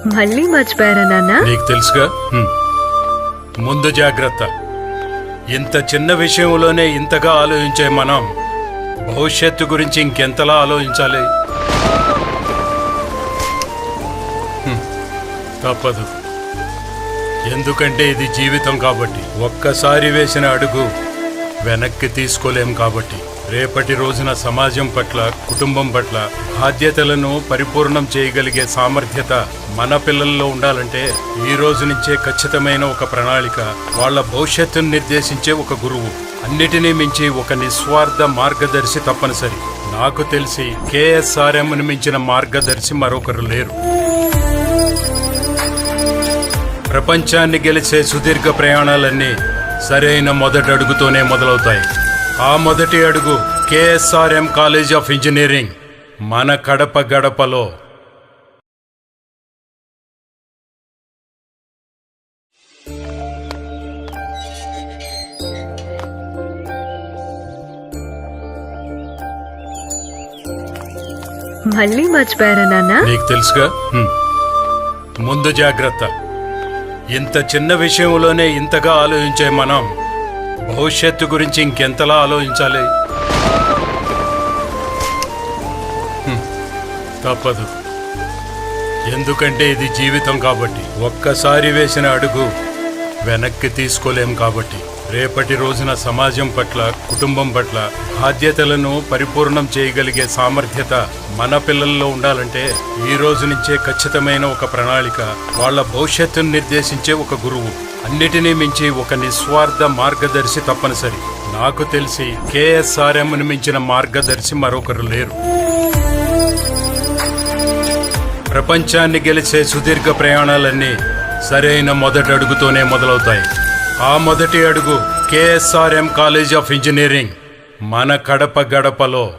మళ్ళీ మర్చిపోయారా నాన్న? నీకు తెలుసుగా. ముందు జాగ్రత్త. ఇంత చిన్న విషయంలోనే ఇంతగా ఆలోచించే మనం భవిష్యత్తు గురించి ఇంకెంతలా ఆలోచించాలి? తప్పదు. ఎందుకంటే ఇది జీవితం కాబట్టి. ఒక్కసారి వేసిన అడుగు వెనక్కి తీసుకోలేం కాబట్టి. రేపటి రోజున సమాజం పట్ల, కుటుంబం పట్ల బాధ్యతలను పరిపూర్ణం చేయగలిగే సామర్థ్యత మన పిల్లల్లో ఉండాలంటే ఈ రోజు నుంచే ఖచ్చితమైన ఒక ప్రణాళిక, వాళ్ళ భవిష్యత్తును నిర్దేశించే ఒక గురువు, అన్నిటినీ మించి ఒక నిస్వార్థ మార్గదర్శి తప్పనిసరి. నాకు తెలిసి KSRMను మించిన మార్గదర్శి మరొకరు లేరు. ప్రపంచాన్ని గెలిచే సుదీర్ఘ ప్రయాణాలన్నీ సరైన మొదటి అడుగుతోనే మొదలవుతాయి. ఆ మొదటి అడుగు KSRM కాలేజ్ ఆఫ్ ఇంజనీరింగ్ మన కడప గడపలో. మళ్ళీ మర్చిపోయారా నాన్న? నీకు తెలుసుగా. ముందు జాగ్రత్త. ఇంత చిన్న విషయంలోనే ఇంతగా ఆలోచించే మనం భవిష్యత్తు గురించి ఇంకెంతలా ఆలోచించాలి? తప్పదు. ఎందుకంటే ఇది జీవితం కాబట్టి. ఒక్కసారి వేసిన అడుగు వెనక్కి తీసుకోలేం కాబట్టి. రేపటి రోజున సమాజం పట్ల, కుటుంబం పట్ల బాధ్యతలను పరిపూర్ణం చేయగలిగే సామర్థ్యత మన పిల్లల్లో ఉండాలంటే ఈ రోజు నుంచే ఖచ్చితమైన ఒక ప్రణాళిక, వాళ్ళ భవిష్యత్తును నిర్దేశించే ఒక గురువు, అన్నిటినీ మించి ఒక నిస్వార్థ మార్గదర్శి తప్పనిసరి. నాకు తెలిసి KSRMను మించిన మార్గదర్శి మరొకరు లేరు. ప్రపంచాన్ని గెలిచే సుదీర్ఘ ప్రయాణాలన్నీ సరైన మొదటి అడుగుతోనే మొదలవుతాయి. ఆ మొదటి అడుగు KSRM కాలేజ్ ఆఫ్ ఇంజనీరింగ్ మన కడప గడపలో.